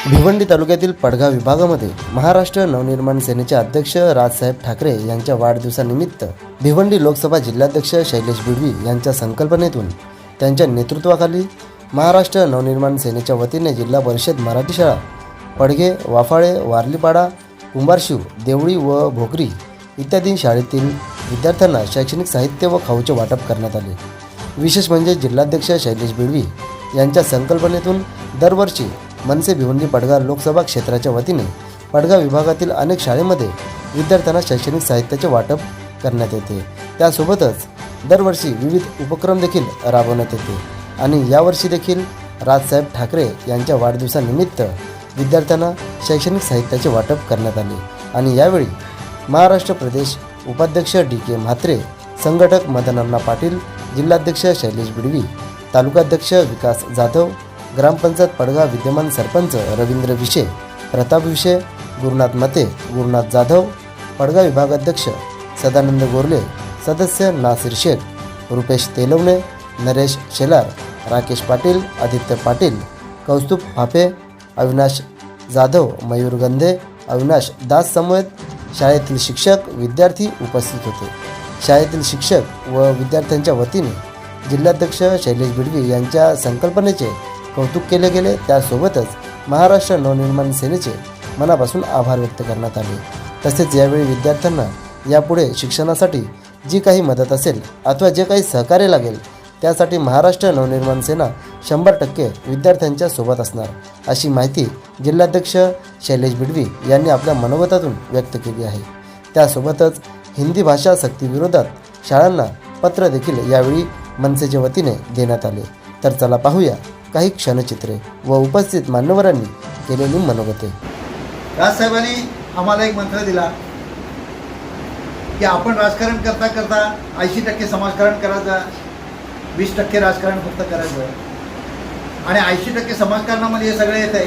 भिवंडी तालुक्यातील पडगाव विभागामध्ये महाराष्ट्र नवनिर्माण सेनेचे अध्यक्ष राजसाहेब ठाकरे यांच्या वाढदिवसानिमित्त भिवंडी लोकसभा जिल्हाध्यक्ष शैलेश बिडवी यांच्या संकल्पनेतून त्यांच्या नेतृत्वाखाली महाराष्ट्र नवनिर्माण सेनेच्या वतीने जिल्हा परिषद मराठी शाळा पडघे, वाफाळे, वारलीपाडा, कुंभारशिव, देवळी व भोकरी इत्यादी शाळेतील विद्यार्थ्यांना शैक्षणिक साहित्य व खाऊचे वाटप करण्यात आले। विशेष म्हणजे जिल्हाध्यक्ष शैलेश बिडवी यांच्या संकल्पनेतून दरवर्षी मनसे भिवंडी पडगाव लोकसभा क्षेत्राच्या वतीने पडगाव विभागातील अनेक शाळेमध्ये विद्यार्थ्यांना शैक्षणिक साहित्याचे वाटप करण्यात येते। त्यासोबतच दरवर्षी विविध उपक्रम देखील राबवण्यात येते आणि यावर्षी देखील राजसाहेब ठाकरे यांच्या वाढदिवसानिमित्त विद्यार्थ्यांना शैक्षणिक साहित्याचे वाटप करण्यात आले आणि यावेळी महाराष्ट्र प्रदेश उपाध्यक्ष DK म्हात्रे, संघटक मदन अण्णा पाटील, जिल्हाध्यक्ष शैलेश बिडवी, तालुकाध्यक्ष विकास जाधव, ग्रामपंचायत पडगाव विद्यमान सरपंच रवींद्र विशे, प्रताप विशे, गुरुनाथ मते, गुरुनाथ जाधव, पडगाव विभागाध्यक्ष सदानंद गोरले, सदस्य नासिर शेख, रुपेश तेलवणे, नरेश शेलार, राकेश पाटील, आदित्य पाटील, कौस्तुभ फाफे, अविनाश जाधव, मयूर गंधे, अविनाश दास समवेत शाळेतील शिक्षक, विद्यार्थी उपस्थित होते। शाळेतील शिक्षक व विद्यार्थ्यांच्या वतीने जिल्हाध्यक्ष शैलेश बिडवी यांच्या संकल्पनेचे कौतुक केले गेले। त्यासोबतच महाराष्ट्र नवनिर्माण सेनेचे मनापासून आभार व्यक्त करण्यात आले। तसेच यावेळी विद्यार्थ्यांना यापुढे शिक्षणासाठी जी काही मदत असेल अथवा जे काही सहकार्य लागेल त्यासाठी महाराष्ट्र नवनिर्माण सेना 100% विद्यार्थ्यांच्या सोबत असणार अशी माहिती जिल्हाध्यक्ष शैलेश बिडवी यांनी आपल्या मनोगतातून व्यक्त केली आहे। त्यासोबतच हिंदी भाषा सक्तीविरोधात शाळांना पत्र देखील यावेळी मनसेच्या वतीने देण्यात आले। तर चला पाहूया काही क्षणचित्रे व उपस्थित मान्यवरांनी केलेली मनोगते। राजसाहेबांनी आम्हाला एक मंत्र दिला की आपण राजकारण करता करता 80% समाजकारण करायचं, 20% राजकारण फक्त करायचं आणि 80% समाजकारणामध्ये हे सगळं येत आहे।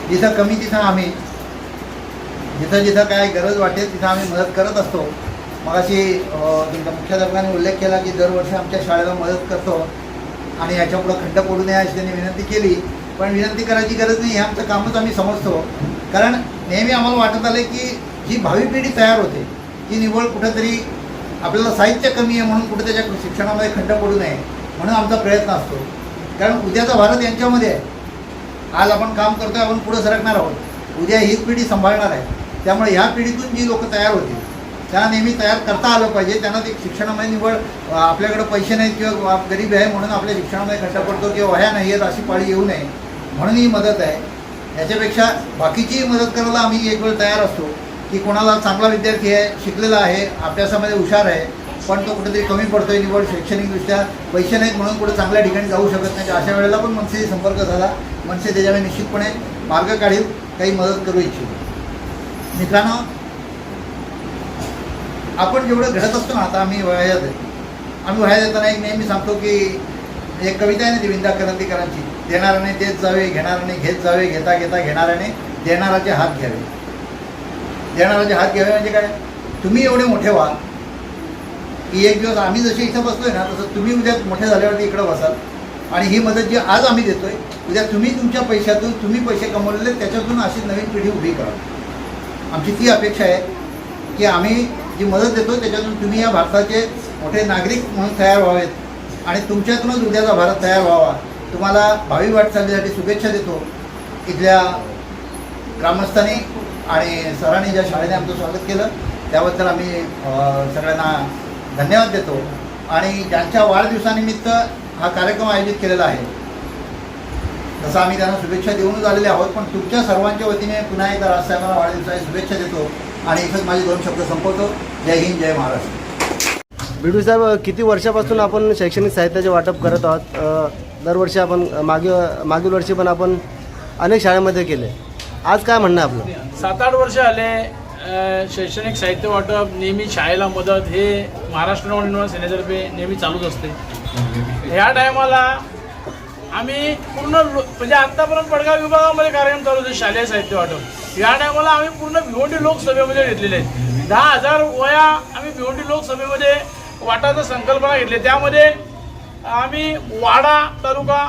जिथं कमी तिथं आम्ही, जिथं जिथं काय गरज वाटेल तिथं आम्ही मदत करत असतो। मगाशी तुमच्या मुख्याध्यापकाने उल्लेख केला की दरवर्षी आमच्या शाळेला मदत करतो आणि याच्यापुढं खंड पडू नये अशी त्यांनी विनंती केली, पण विनंती करायची गरज नाही, हे आमचं कामच आम्ही समजतो। कारण नेहमी आम्हाला वाटत आलं की जी भावी पिढी तयार होते ती निवड कुठंतरी आपल्याला साहित्य कमी आहे म्हणून कुठे त्याच्या शिक्षणामध्ये खंड पडू नये म्हणून आमचा प्रयत्न असतो। कारण उद्याचा भारत यांच्यामध्ये आहे। आज आपण काम करतोय, आपण पुढे सरकणार आहोत, उद्या हीच पिढी सांभाळणार आहे। त्यामुळे ह्या पिढीतून जी लोक तयार होतील त्यांना नेहमी तयार करता आलं पाहिजे। त्यांना ते शिक्षणामध्ये निवड आपल्याकडे पैसे नाहीत किंवा गरीब आहे म्हणून आपल्या शिक्षणामध्ये खंड पडतो किंवा वह्या नाही आहेत अशी पाळी येऊ नये म्हणून ही मदत आहे। याच्यापेक्षा बाकीची मदत करायला आम्ही एक वेळ तयार असतो की कोणाला चांगला विद्यार्थी आहे, शिकलेला आहे, अभ्यासामध्ये हुशार आहे, पण तो कुठेतरी कमी पडतोय निवड शैक्षणिकदृष्ट्या, पैसे नाहीत म्हणून कुठे चांगल्या ठिकाणी जाऊ शकत नाही, अशा वेळेला पण मनसेशी संपर्क झाला। मनसे त्याच्यामुळे निश्चितपणे मार्ग काढील, काही मदत करू इच्छितो। मित्रांनो, आपण जेवढं घडत असतो ना, आता आम्ही वह्या देताना एक नेहमी सांगतो की एक कविता आहे ना ती विंदा क्रांतिकारांची, देणाऱ्याने देत जावे, घेणाऱ्याने घेत जावे, घेता घेता घेणाऱ्याने देणाराचे हात घ्यावे। देणाराचे हात घ्यावे म्हणजे काय, तुम्ही एवढे मोठे व्हा की एक दिवस आम्ही जसे इथं बसतोय ना तसं तुम्ही उद्या मोठे झाल्यावरती इकडं बसाल आणि ही मदत जी आज आम्ही देतोय उद्या तुम्ही तुमच्या पैशातून, तुम्ही पैसे कमवलेले त्याच्यातून अशी नवीन पिढी उभी करा। आमची ती अपेक्षा आहे की आम्ही जी मदत देतो त्याच्यातून तुम्ही या भारताचे मोठे नागरिक म्हणून तयार व्हावेत आणि तुमच्यातूनच उद्याचा भारत तयार व्हावा। तुम्हाला भावी वाटचालीसाठी शुभेच्छा देतो। इथल्या ग्रामस्थांनी आणि सरांनी ज्या शाळेने आमचं स्वागत केलं त्याबद्दल आम्ही सगळ्यांना धन्यवाद देतो आणि ज्यांच्या वाढदिवसानिमित्त हा कार्यक्रम आयोजित केलेला आहे तसं आम्ही त्यांना शुभेच्छा देऊनच आलेले आहोत, पण तुमच्या सर्वांच्या वतीने पुन्हा एकदा राजसाहेबांना वाढदिवसाची शुभेच्छा देतो आणि इथंच माझे 2 शब्द संपवतो। जय हिंद, जय महाराष्ट्र। बिडवी साहेब, किती वर्षापासून आपण शैक्षणिक साहित्याचे वाटप करत आहोत? दरवर्षी आपण मागील वर्षी पण आपण अनेक शाळेमध्ये केले, आज काय म्हणणं आहे आपलं? 7-8 वर्ष आले शैक्षणिक साहित्य वाटप, नेहमी शाळेला मदत हे महाराष्ट्र नवनिर्माण सेनेतर्फे नेहमी चालूच असते। ह्या टायमाला आम्ही पूर्ण म्हणजे आत्तापर्यंत पडगाव विभागामध्ये कार्यक्रम चालू होते शालेय साहित्य वाटप। या टायमाला आम्ही पूर्ण भिवंडी लोकसभेमध्ये घेतलेले आहेत। 10,000 वह्या आम्ही भिवंडी लोकसभेमध्ये वाटायचं संकल्पना घेतली। त्यामध्ये आम्ही वाडा तालुका,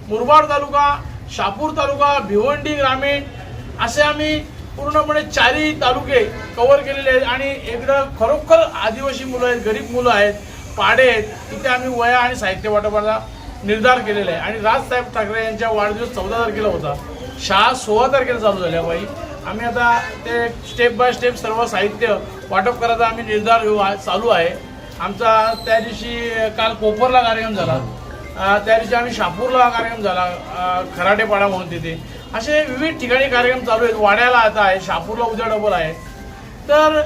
मुरबाड तालुका, शहापूर तालुका, भिवंडी ग्रामीण असे आम्ही पूर्णपणे 4ही तालुके कव्हर केलेले आहेत. आणि इकडं खरोखर आदिवासी मुलं आहेत, गरीब मुलं आहेत, पाडे आहेत. तिथे आम्ही वह्या आणि साहित्य वाटपाचा निर्धार केलेला आहे. आणि राजसाहेब ठाकरे यांच्या वाढदिवस 14 तारखेला होता, शाळा 16 तारखेला चालू झाल्या बाई. आम्ही आता ते स्टेप बाय स्टेप सर्व साहित्य वाटप करायचा आम्ही निर्धार चालू आहे आमचा. त्या दिवशी काल कोपरला कार्यक्रम झाला, त्या दिवशी आम्ही शहापूरला कार्यक्रम झाला, खराटेपाडा म्हणून तिथे. असे विविध ठिकाणी कार्यक्रम चालू आहेत. वाड्याला आता आहे, शहापूरला उद्या डबल आहे. तर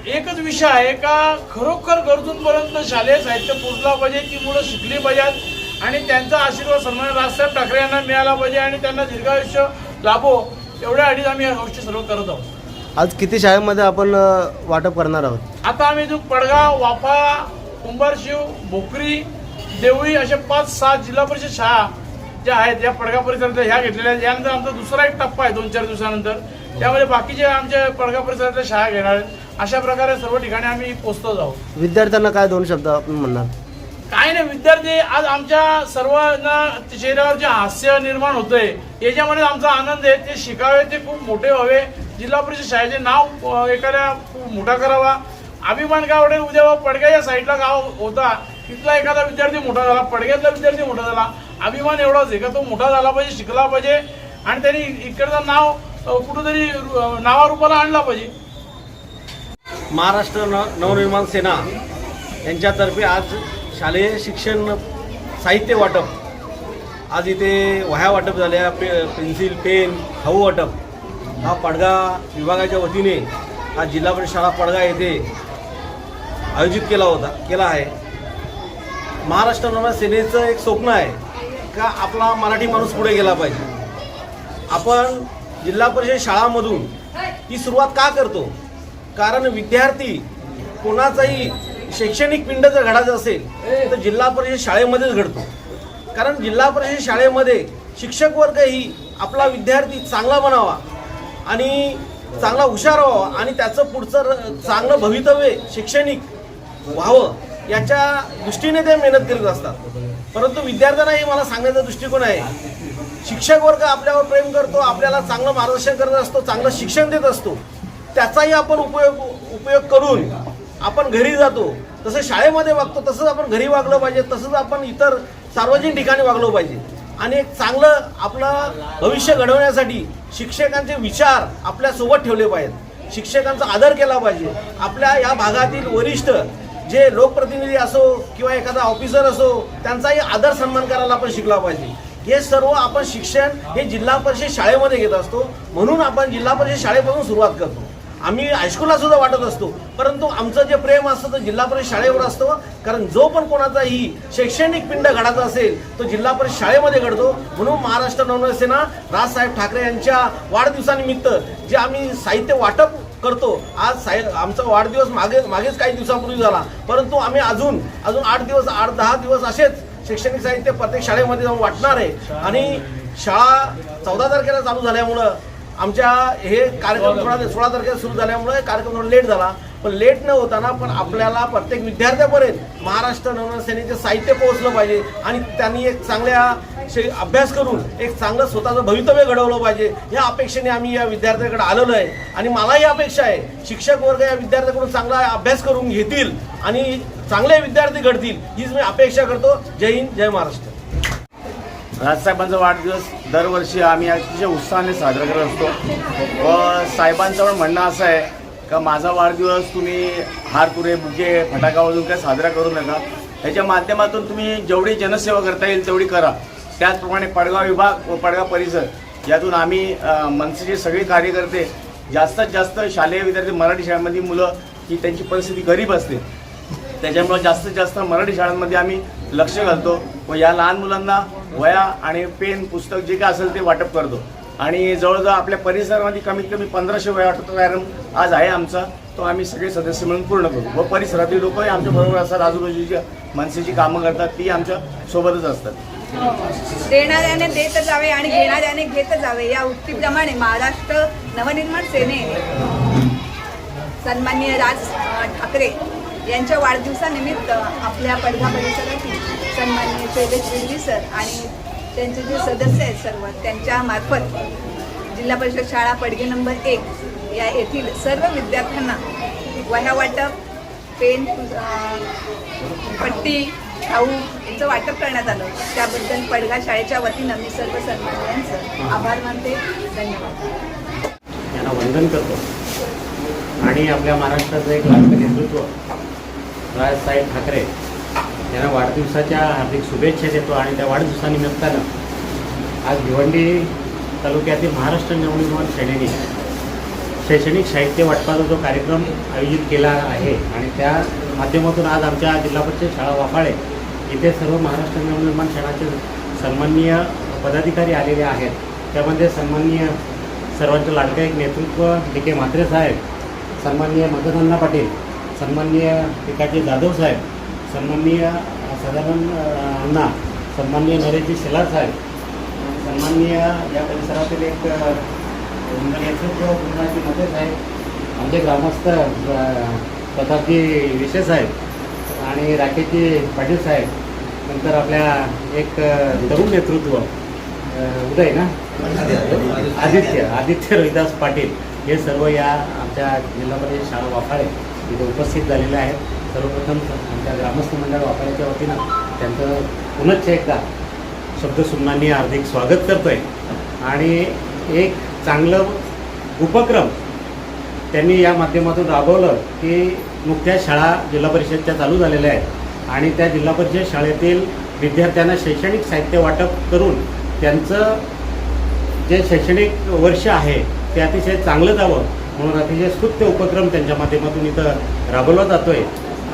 एकच विषय आहे का खरोखर गरजूंपर्यंत शालेय साहित्य पोहोचला पाहिजे, ती मुलं शिकली पाहिजेत आणि त्यांचा आशीर्वाद सन्मान्य राजसाहेब ठाकरे यांना मिळाला पाहिजे आणि त्यांना दीर्घायुष्य लाभो, एवढ्यासाठी आम्ही या गोष्टी सर्व करत आहोत. आज किती शाळेमध्ये आपण वाटप करणार आहोत? आता आम्ही जो पडगाव, वाफा, कुंभारशिव, भोकरी, देवळी अशा 5-6 जिल्हा परिषद शाळा ज्या आहेत या पडगाव परिसरातल्या ह्या घेतलेल्या आहेत. यानंतर आमचा दुसरा एक टप्पा आहे 2-4 दिवसानंतर, त्यामध्ये बाकीचे आमच्या पडगाव परिसरातल्या शाळा घेणार आहेत. अशा प्रकारे सर्व ठिकाणी आम्ही पोहोचतो आहोत. विद्यार्थ्यांना काय 2 शब्द आपण म्हणणार? काय नाही, विद्यार्थी आज आमच्या सर्वांना चेहऱ्यावर जे हास्य निर्माण होतंय याच्यामध्ये आमचा आनंद आहे. ते शिकावे, ते खूप मोठे व्हावे, जिल्हा परिषद शाळेचे नाव एखाद्या खूप मोठा करावा. अभिमान काय वाटेल, उद्या पडग्या या साईडला गाव होता, तिथला एखादा विद्यार्थी मोठा झाला, पडग्यातला विद्यार्थी मोठा झाला, अभिमान एवढाच आहे का तो मोठा झाला पाहिजे, शिकला पाहिजे आणि त्यांनी इकडचं नाव कुठंतरी नावारूपाला आणला पाहिजे. महाराष्ट्र नवनिर्माण सेना यांच्यातर्फे आज शालेय शिक्षण साहित्य वाटप, आज इथे वह्या वाटप झाल्या, पेन्सिल, पेन, खाऊ वाटप हा पडगा विभागाच्या वतीने हा जिल्हा परिषद शाळा पडगा येथे आयोजित केला आहे. महाराष्ट्र नवनिर्माण सेनेचं एक स्वप्न आहे का आपला मराठी माणूस पुढे गेला पाहिजे. आपण जिल्हा परिषद शाळांमधून ही सुरुवात का करतो? कारण विद्यार्थी कोणाचाही शैक्षणिक पिंड जर घडायचं असेल तर जिल्हा परिषद शाळेमध्येच घडतो. कारण जिल्हा परिषद शाळेमध्ये शिक्षक वर्ग ही आपला विद्यार्थी चांगला बनावा आणि चांगला हुशार व्हावा आणि त्याचं पुढचं चांगलं भवितव्य शैक्षणिक व्हावं याच्या दृष्टीने ते मेहनत करीत असतात. परंतु विद्यार्थ्यांनाही मला सांगण्याचा दृष्टिकोन आहे, शिक्षक वर्ग आपल्यावर प्रेम करतो, आपल्याला चांगलं मार्गदर्शन करत असतो, चांगलं शिक्षण देत असतो, त्याचाही आपण उपयोग करून आपण घरी जातो. तसं शाळेमध्ये वागतो तसंच आपण घरी वागलं पाहिजे, तसंच आपण इतर सार्वजनिक ठिकाणी वागलं पाहिजे. आणि एक चांगलं आपलं भविष्य घडवण्यासाठी शिक्षकांचे विचार आपल्यासोबत ठेवले पाहिजेत, शिक्षकांचा आदर केला पाहिजे. आपल्या या भागातील वरिष्ठ जे लोकप्रतिनिधी असो किंवा एखादा ऑफिसर असो त्यांचाही आदर सन्मान करायला आपण शिकला पाहिजे. हे सर्व आपण शिक्षण हे जिल्हा परिषद शाळेमध्ये घेत असतो, म्हणून आपण जिल्हा परिषद शाळेपासून सुरुवात करतो. आम्ही हायस्कूलला सुद्धा वाटत असतो, परंतु आमचं जे प्रेम असतं ते जिल्हा परिषद शाळेवर असतं. कारण जो पण कोणाचाही शैक्षणिक पिंड घडायचा असेल तो जिल्हा परिषद शाळेमध्ये घडतो. म्हणून महाराष्ट्र नवनिर्माण सेना राजसाहेब ठाकरे यांच्या वाढदिवसानिमित्त जे आम्ही साहित्य वाटप करतो, आज आमचा वाढदिवस मागेच काही दिवसापूर्वी झाला, परंतु आम्ही अजून 8-10 दिवस असेच शैक्षणिक साहित्य प्रत्येक शाळेमध्ये जाऊन वाटणार आहे. आणि शाळा 14 तारखेला चालू झाल्यामुळं आमच्या हे कार्यक्रम 16 तारखेला सुरू झाल्यामुळे कार्यक्रम थोडा लेट झाला, पण लेट न होताना पण आपल्याला प्रत्येक विद्यार्थ्यापर्यंत महाराष्ट्र नवनिर्माण सेनेचे साहित्य पोहोचलं पाहिजे आणि त्यांनी एक चांगल्या अभ्यास करून एक चांगलं स्वतःचं भवितव्य घडवलं पाहिजे. या अपेक्षेने आम्ही या विद्यार्थ्याकडे आलेलो आहे आणि मलाही अपेक्षा आहे शिक्षक वर्ग या विद्यार्थ्याकडून चांगला अभ्यास करून घेतील आणि चांगले विद्यार्थी घडतील हीच मी अपेक्षा करतो. जय हिंद, जय महाराष्ट्र. राजसाहेबांचा वाढदिवस दरवर्षी आम्ही अतिशय उत्साहाने साजरा करत असतो व साहेबांचं पण म्हणणं असं आहे का माझा वाढदिवस तुम्ही हार तुरे बुके फटाका वाजवून काय साजरा करू नका, ह्याच्या माध्यमातून तुम्ही जेवढी जनसेवा करता येईल तेवढी करा. त्याचप्रमाणे पडगाव विभाग व पडगाव परिसर यातून आम्ही मनसेचे सगळे कार्यकर्ते जास्तीत जास्त शालेय विद्यार्थी मराठी शाळांमधली मुलं ही त्यांची परिस्थिती गरीब असते, त्याच्यामुळे जास्तीत जास्त मराठी शाळांमध्ये आम्ही लक्ष घालतो व या लहान मुलांना वह्या आणि पेन पुस्तक जे काय असेल ते वाटप करतो. आणि जवळजवळ आपल्या परिसरामध्ये कमीत कमी 1500 वह्या वाटप कार्यक्रम आज आहे आमचा, तो आम्ही सगळे सदस्य मिळून पूर्ण करू व परिसरातील लोकही आमच्या बरोबर असतात, आजूबाजूच्या मनसेची कामं करतात ती आमच्या सोबतच असतात. देणाऱ्याने देत जावे आणि घेणाऱ्याने घेत जावे या उक्तीप्रमाणे महाराष्ट्र नवनिर्माण सेनेने सन्माननीय राज ठाकरे यांच्या वाढदिवसानिमित्त आपल्या पडगा परिसरातील सन्माननीय शैलेश बिडवी सर आणि त्यांचे जे सदस्य आहेत सर्व त्यांच्या मार्फत जिल्हा परिषद शाळा पडगे नंबर 1 या येथील सर्व विद्यार्थ्यांना वह्या वाटप, पेन, पट्टी, खाऊ यांचं वाटप करण्यात आलं. त्याबद्दल पडगा शाळेच्या वतीनं मी सर्व सन्माननीयांचं आभार मानते. धन्यवाद. यांना वंदन करतो आणि आपल्या महाराष्ट्राचं एक लाडकं नेतृत्व राजसाहेब ठाकरे यांना वाढदिवसाच्या हार्दिक शुभेच्छा देतो. आणि त्या वाढदिवसानिमित्तानं आज भिवंडी तालुक्यातील महाराष्ट्र नवनिर्माण सेनेने शैक्षणिक साहित्य वाटपाचा जो कार्यक्रम आयोजित केला आहे आणि त्या माध्यमातून आज आमच्या जिल्हा परिषद शाळा वाफाळे इथे सर्व महाराष्ट्र नवनिर्माण सेनाचे सन्माननीय पदाधिकारी आलेले आहेत. त्यामध्ये सन्माननीय सर्वांचं लाडकं एक नेतृत्व D.K. म्हात्रे साहेब, सन्माननीय मदनअण्णा पाटील, सन्माननीय पिकाजी जाधव साहेब, सन्माननीय सदानंद अण्णा, सन्माननीय नरेशजी शेलार साहेब, सन्माननीय या परिसरातील एक नेतृत्व गुरुनाथजी मध्ये साहेब, आमचे ग्रामस्थ प्रतापजी विशे साहेब आणि राकेशजी पाटील साहेब, नंतर आपल्या एक तरुण नेतृत्व उदय ना आदित्य रविदास पाटील, हे सर्व या आमच्या जिल्हा परिषद शाळा वाफाळे इथे उपस्थित झालेले आहेत. सर्वप्रथम आमच्या ग्रामस्थ मंडळ वाफाळ्याच्या वतीनं त्यांचं पुनश्च एकदा शब्दसुमनांनी हार्दिक स्वागत करतो आहे. आणि एक चांगलं उपक्रम त्यांनी या माध्यमातून राबवलं की नुकत्याच शाळा जिल्हा परिषदच्या चालू झालेल्या आहेत आणि त्या जिल्हा परिषद शाळेतील विद्यार्थ्यांना शैक्षणिक साहित्य वाटप करून त्यांचं जे शैक्षणिक वर्ष आहे ते अतिशय चांगलं जावं म्हणून अतिशय स्तुत्य उपक्रम त्यांच्या माध्यमातून इथं राबवला जातो आहे.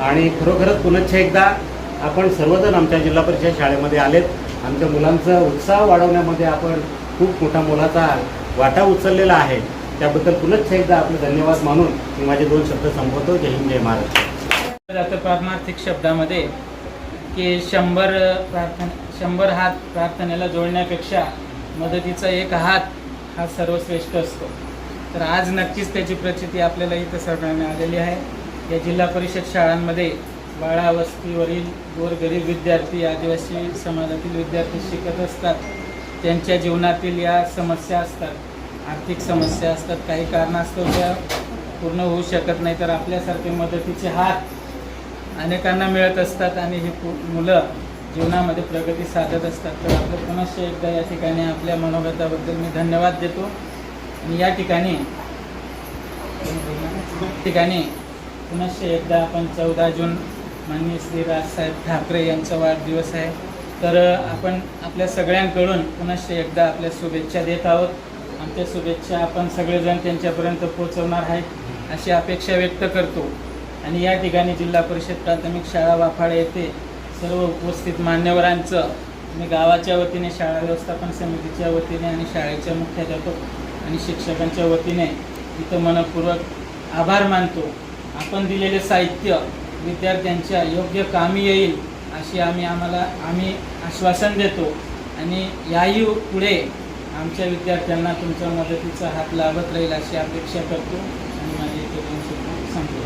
आणि खरोखरच पुनश्च एकदा आपण सर्वजण आमच्या जिल्हा परिषद शाळेमध्ये आलेत. आमच्या मुलांचा उत्साह वाढवण्यामध्ये आपण खूप मोठा मोलाचा वाटा उचललेला आहे. त्याबद्दल पुनश्च एकदा आपले धन्यवाद मानून मी माझे 2 शब्द संबोधतो. जय हिंद, जय महाराष्ट्र. जातं पारमार्थिक शब्दामध्ये की 100 हात प्रार्थनेला जोडण्यापेक्षा मदतीचा एक हात हा सर्वश्रेष्ठ असतो. तर आज नक्कीच त्याची प्रचिती आपल्याला इथं सगळ्यांना आलेली आहे. या जिल्हा परिषद शाळांमध्ये बाळावस्तीवरील गोरगरीब विद्यार्थी, आदिवासी समाजातील विद्यार्थी शिकत असतात. त्यांच्या जीवनातील या समस्या असतात, आर्थिक समस्या असतात, काही कारणास्तव त्या पूर्ण होऊ शकत नाही. तर आपल्यासारखे मदतीचे हात अनेकांना मिळत असतात आणि ही मुलं जीवनामध्ये प्रगती साधत असतात. तर आपलं पुनश्च एकदा या ठिकाणी आपल्या मनोगताबद्दल मी धन्यवाद देतो. आणि या ठिकाणी पुनश्च एकदा आपण 14 जून माननीय श्री राजसाहेब ठाकरे यांचा वाढदिवस आहे. तर आपण आपल्या सगळ्यांकडून पुनश्च एकदा आपल्या शुभेच्छा देत आहोत. आमच्या शुभेच्छा आपण सगळेजण त्यांच्यापर्यंत पोहोचवणार आहेत अशी अपेक्षा व्यक्त करतो. आणि या ठिकाणी जिल्हा परिषद प्राथमिक शाळा वाफाळे येथे सर्व उपस्थित मान्यवरांचं मी गावाच्या वतीने, शाळा व्यवस्थापन समितीच्या वतीने आणि शाळेच्या मुख्याध्यापक आणि शिक्षकांच्या वतीने इथं मनपूर्वक आभार मानतो. आपण दिलेले साहित्य विद्यार्थ्यांच्या योग्य कामी येईल अशी आम्ही आश्वासन देतो. आणि याही पुढे आमच्या विद्यार्थ्यांना तुमच्या मदतीचा हात लाभत राहील अशी अपेक्षा करतो. आणि माझे इथे 2 शब्द संपतो.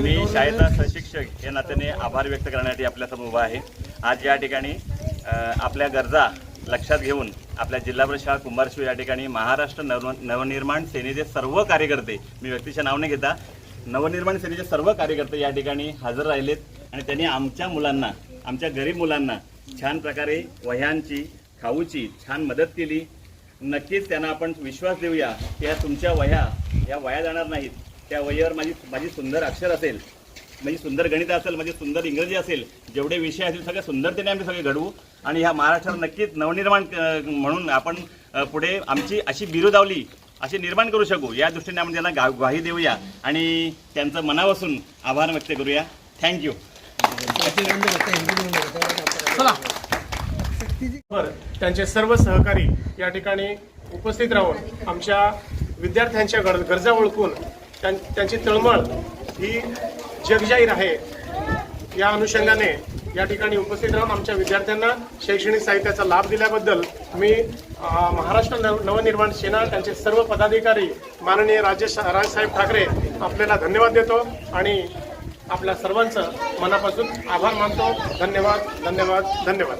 मी शाळेचा सहशिक्षक या नात्याने आभार व्यक्त करण्यासाठी आपल्यासमोर उभा आहे. आज या ठिकाणी आपल्या गरजा लक्षात घेऊन आपल्या जिल्हा परिषद शाळा कुंभारशिव या ठिकाणी महाराष्ट्र नवनिर्माण सेनेचे सर्व कार्यकर्ते, मी व्यक्तीचे नाव न घेता नवनिर्माण सेनेचे सर्व कार्यकर्ते या ठिकाणी हजर राहिलेत. आणि त्यांनी आमच्या मुलांना, आमच्या गरीब मुलांना छान प्रकारे वह्यांची, खाऊची छान मदत केली. नक्कीच त्यांना आपण विश्वास देऊया की या तुमच्या या वह्या जाणार नाहीत. त्या वहीवर माझी सुंदर अक्षर असेल, माझी सुंदर गणित असेल, माझी सुंदर इंग्रजी असेल, जेवढे विषय असतील सगळे सुंदरतेने आम्ही सगळे घडवू. आणि ह्या महाराष्ट्रात नक्कीच नवनिर्माण म्हणून आपण पुढे आमची अशी बिरुदावली अशी निर्माण करू शकू. या दृष्टीने आपण त्यांना ग्वाही देऊया आणि त्यांचं मनापासून आभार व्यक्त करूया. थँक्यू. त्यांचे सर्व सहकारी या ठिकाणी उपस्थित राहून आमच्या विद्यार्थ्यांच्या गरजा ओळखून त्यांची तळमळ ही जगजाहीर आहे या अनुषंगाने या ठिकाणी उपस्थित राहून आमच्या विद्यार्थ्यांना शैक्षणिक साहित्याचा लाभ दिल्याबद्दल मी महाराष्ट्र नवनिर्माण सेना, त्यांचे सर्व पदाधिकारी, माननीय राजसाहेब ठाकरे आपल्याला धन्यवाद देतो आणि आपल्या सर्वांचं मनापासून आभार मानतो. धन्यवाद, धन्यवाद, धन्यवाद.